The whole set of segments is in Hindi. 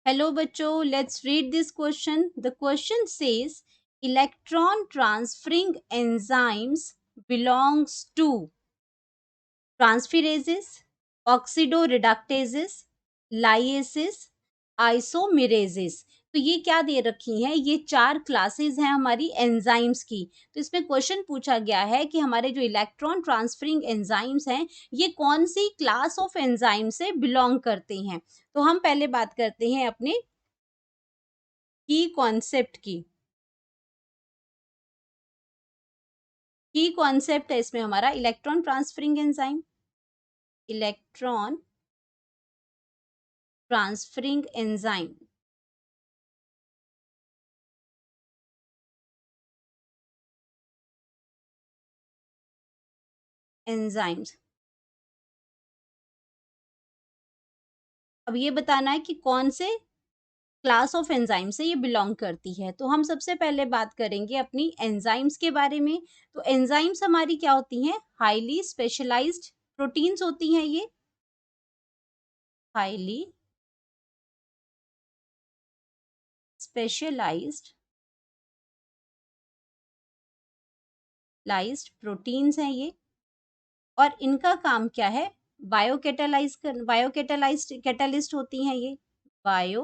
Hello बच्चों, let's read this question. The question says electron transferring enzymes belongs to transferases, oxidoreductases, lyases, isomerases. तो ये क्या दे रखी हैं? ये 4 क्लासेस हैं हमारी एंजाइम्स की। तो इसमें क्वेश्चन पूछा गया है कि हमारे जो इलेक्ट्रॉन ट्रांसफरिंग एंजाइम्स हैं, ये कौन सी क्लास ऑफ एंजाइम से बिलोंग करते हैं। तो हम पहले बात करते हैं अपने की कॉन्सेप्ट की कॉन्सेप्ट है इसमें हमारा electron transferring enzyme. Electron transferring enzyme enzymes. अब ये बताना है कि कौन से क्लास ऑफ एंजाइम से ये बिलोंग करती है। तो हम सबसे पहले बात करेंगे अपनी एंजाइम्स के बारे में। तो एंजाइम्स हमारी क्या होती हैं? हाईली स्पेशलाइज्ड प्रोटीन्स होती हैं ये। हाईली स्पेशलाइज्ड प्रोटीन्स हैं ये। और इनका काम क्या है? कैटालिस्ट होती हैं ये। बायो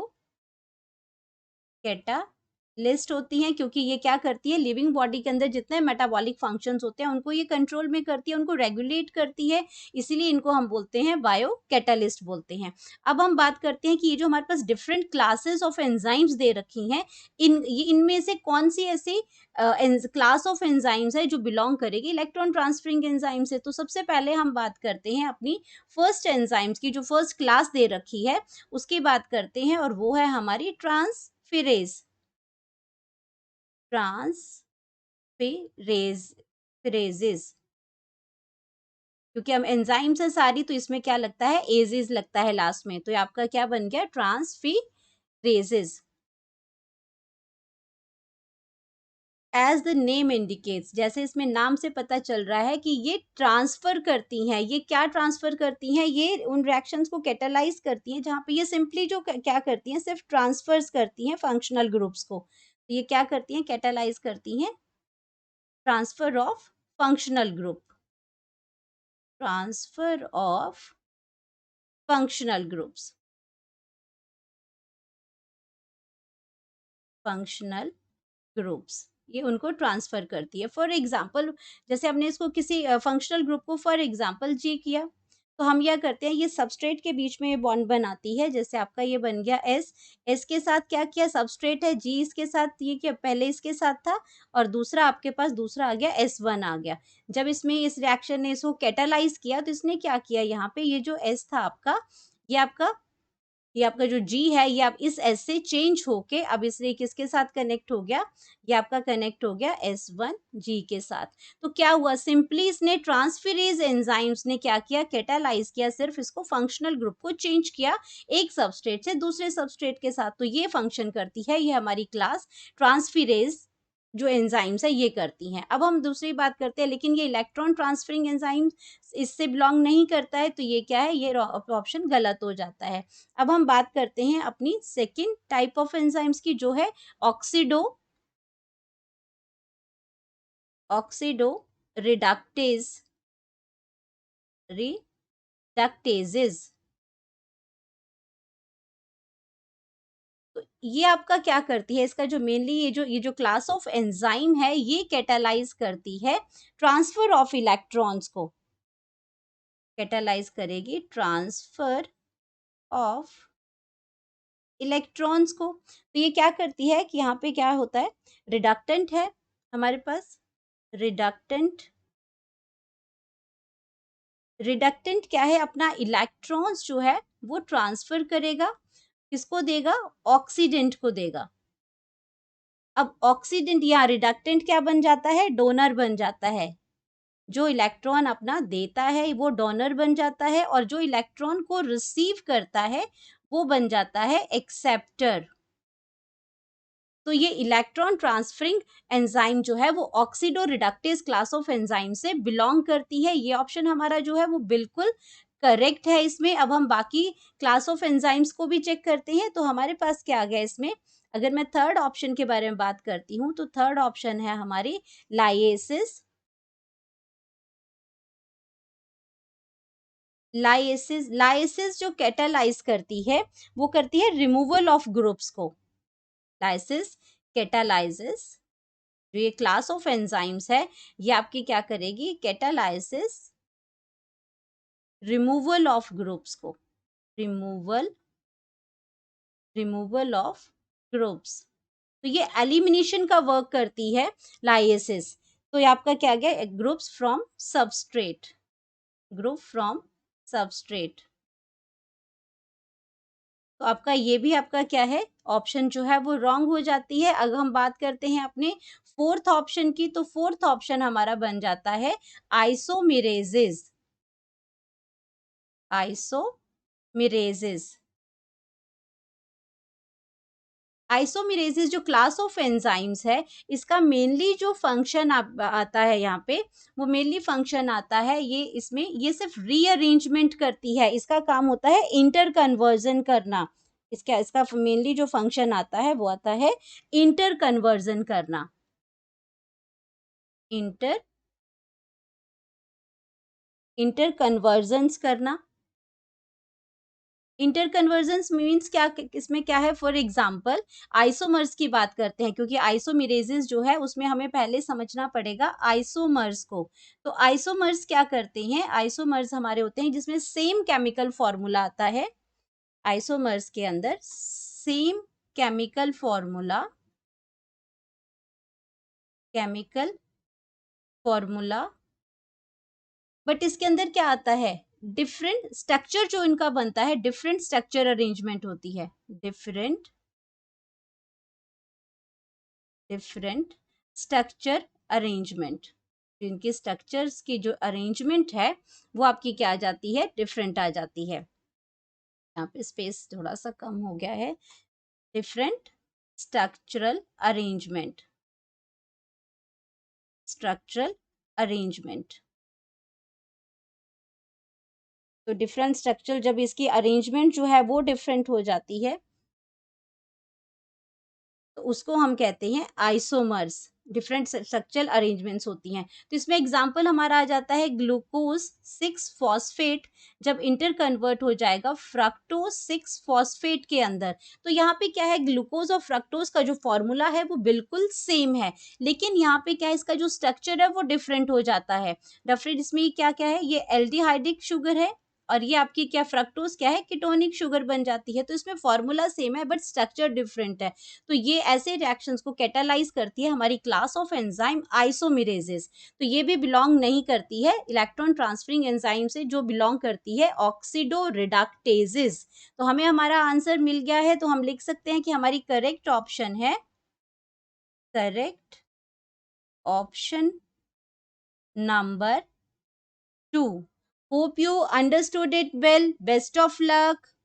कैटालिस्ट होती हैं, क्योंकि ये क्या करती है, लिविंग बॉडी के अंदर जितने मेटाबॉलिक फंक्शंस होते हैं उनको ये कंट्रोल में करती है, उनको रेगुलेट करती है। इसीलिए इनको हम बोलते हैं बायो कैटालिस्ट बोलते हैं। अब हम बात करते हैं कि ये जो हमारे पास डिफरेंट क्लासेस ऑफ एंजाइम्स दे रखी हैं, इनमें से कौन सी ऐसी क्लास ऑफ एंजाइम्स है जो बिलोंग करेगी इलेक्ट्रॉन ट्रांसफरिंग एंजाइम से। तो सबसे पहले हम बात करते हैं अपनी फर्स्ट एंजाइम्स की, जो फर्स्ट क्लास दे रखी है उसकी बात करते हैं, और वो है हमारी ट्रांसफेरेजेस। क्योंकि हम एंजाइम्स है सारी, तो इसमें क्या लगता है? एजेस लगता है लास्ट में। तो ये आपका क्या बन गया? ट्रांसफेरेजेस। एज द नेम इंडिकेट्स, जैसे इसमें नाम से पता चल रहा है कि ये ट्रांसफर करती हैं। ये क्या ट्रांसफर करती हैं? ये उन रिएक्शंस को कैटालाइज करती हैं जहाँ पे ये सिंपली जो क्या करती हैं, सिर्फ ट्रांसफर्स करती हैं फंक्शनल ग्रुप्स को। तो ये क्या करती हैं? कैटालाइज करती हैं transfer of functional group. Transfer of functional groups. Functional groups ये उनको ट्रांसफर करती है। फॉर एग्जाम्पल, जैसे हमने इसको किसी फंक्शनल ग्रुप को फॉर एग्जाम्पल जी किया, तो हम क्या करते हैं, ये सबस्ट्रेट के बीच में ये बॉन्ड बनाती है। जैसे आपका ये बन गया एस के साथ क्या किया? सबस्ट्रेट है जी, इसके साथ ये क्या, पहले इसके साथ था, और दूसरा आपके पास दूसरा आ गया S1 आ गया। जब इसमें इस रिएक्शन ने इसको कैटालाइज किया, तो इसने क्या किया, यहाँ पे ये जो एस था आपका, ये आपका ये आपका जो जी है, ये आप इस एस से चेंज होके अब इसलिए किसके साथ कनेक्ट हो गया? ये आपका कनेक्ट हो गया S1 जी के साथ। तो क्या हुआ? सिंपली इसने ट्रांसफेरेज एंजाइम्स ने क्या किया? कैटालाइज किया, सिर्फ इसको फंक्शनल ग्रुप को चेंज किया एक सबस्ट्रेट से दूसरे सबस्ट्रेट के साथ। तो ये फंक्शन करती है, ये हमारी क्लास ट्रांसफेरेज जो एंजाइम्स है ये करती हैं। अब हम दूसरी बात करते हैं, लेकिन ये इलेक्ट्रॉन ट्रांसफरिंग एंजाइम इससे बिलोंग नहीं करता है, तो ये क्या है? ये ऑप्शन गलत हो जाता है। अब हम बात करते हैं अपनी सेकेंड टाइप ऑफ एंजाइम्स की, जो है ऑक्सीडो ऑक्सीडो रिडक्टेज रिडक्टेजेस। तो ये आपका क्या करती है? इसका जो मेनली ये जो क्लास ऑफ एंजाइम है, ये कैटालाइज करती है ट्रांसफर ऑफ इलेक्ट्रॉन्स को। कैटालाइज करेगी ट्रांसफर ऑफ इलेक्ट्रॉन्स को। तो ये क्या करती है कि यहाँ पे क्या होता है? रिडक्टेंट है हमारे पास। रिडक्टेंट रिडक्टेंट क्या है? अपना इलेक्ट्रॉन्स जो है वो ट्रांसफर करेगा, किसको देगा? ऑक्सीडेंट को देगा। अब ऑक्सीडेंट या रिडक्टेंट क्या बन जाता है? डोनर बन जाता है। जो इलेक्ट्रॉन अपना देता है वो डोनर बन जाता है, और जो इलेक्ट्रॉन को रिसीव करता है वो बन जाता है एक्सेप्टर। तो ये इलेक्ट्रॉन ट्रांसफरिंग एंजाइम जो है वो oxido reductase class of enzyme से बिलोंग करती है। ये ऑप्शन हमारा जो है वो बिल्कुल करेक्ट है इसमें। अब हम बाकी क्लास ऑफ एंजाइम्स को भी चेक करते हैं, तो हमारे पास क्या आ गया इसमें, अगर मैं थर्ड ऑप्शन के बारे में बात करती हूँ, तो थर्ड ऑप्शन है हमारी लाइएसिस। लाइसिस जो कैटालाइज करती है, वो करती है रिमूवल ऑफ ग्रुप्स को। लाइसिस कैटालाइसिस, जो ये क्लास ऑफ एंजाइम्स है, ये आपकी क्या करेगी, कैटालाइसिस रिमूवल ऑफ ग्रुप्स को, रिमूवल रिमूवल ऑफ ग्रुप्स। तो ये एलिमिनेशन का वर्क करती है लाइसिस। तो ये आपका क्या गया, groups from substrate, group from substrate. तो आपका ये भी आपका क्या है, ऑप्शन जो है वो रॉन्ग हो जाती है। अगर हम बात करते हैं अपने फोर्थ ऑप्शन की, तो फोर्थ ऑप्शन हमारा बन जाता है आइसोमेरेजेस, आइसोमेरेजेस। आइसोमेरेजेस जो क्लास ऑफ एंजाइम्स है, इसका मेनली जो फंक्शन आता है यहाँ पे, वो मेनली फंक्शन आता है ये इसमें, ये सिर्फ रीअरेंजमेंट करती है। इसका काम होता है इंटर कन्वर्जन करना। इसका इसका मेनली जो फंक्शन आता है वो आता है इंटर कन्वर्जन करना, इंटर इंटर कन्वर्जन्स करना। इंटर कन्वर्जन्स मीन्स क्या, इसमें क्या है, फॉर एग्जांपल आइसोमर्स की बात करते हैं, क्योंकि आइसोमेरेजेस जो है उसमें हमें पहले समझना पड़ेगा आइसोमर्स को। तो आइसोमर्स क्या करते हैं, आइसोमर्स हमारे होते हैं जिसमें सेम केमिकल फॉर्मूला आता है। आइसोमर्स के अंदर same chemical formula, chemical formula, but इसके अंदर क्या आता है, डिफरेंट स्ट्रक्चर जो इनका बनता है, डिफरेंट स्ट्रक्चर अरेंजमेंट होती है, डिफरेंट डिफरेंट स्ट्रक्चर अरेंजमेंट। इनके स्ट्रक्चर्स की जो अरेंजमेंट है वो आपकी क्या आ जाती है, डिफरेंट आ जाती है। यहाँ पे स्पेस थोड़ा सा कम हो गया है। Different structural arrangement, structural arrangement. तो डिफरेंट स्ट्रक्चर जब इसकी अरेंजमेंट जो है वो डिफरेंट हो जाती है, तो उसको हम कहते हैं आइसोमर्स। डिफरेंट स्ट्रक्चरल अरेंजमेंट्स होती हैं। तो इसमें एग्जांपल हमारा आ जाता है ग्लूकोज 6 फॉस्फेट, जब इंटर कन्वर्ट हो जाएगा फ्रक्टोज 6 फॉस्फेट के अंदर। तो यहाँ पे क्या है, ग्लूकोज और फ्रक्टोज का जो फॉर्मूला है वो बिल्कुल सेम है, लेकिन यहाँ पे क्या है, इसका जो स्ट्रक्चर है वो डिफरेंट हो जाता है। डिफरेंट इसमें क्या क्या है, ये एल्डिहाइडिक शुगर है, और ये आपकी क्या, फ्रक्टोज क्या है, कीटोनिक शुगर बन जाती है। तो इसमें फॉर्मूला सेम है बट स्ट्रक्चर डिफरेंट है। तो ये ऐसे रिएक्शंस को कैटालाइज करती है हमारी क्लास ऑफ एंजाइम आइसोमेरेजेस। तो ये भी बिलोंग नहीं करती है इलेक्ट्रॉन ट्रांसफरिंग एंजाइम से, जो बिलोंग करती है ऑक्सीडो रिडक्टेजेस। तो हमें हमारा आंसर मिल गया है, तो हम लिख सकते हैं कि हमारी करेक्ट ऑप्शन है, correct option number 2। Hope you understood it well. Best of luck.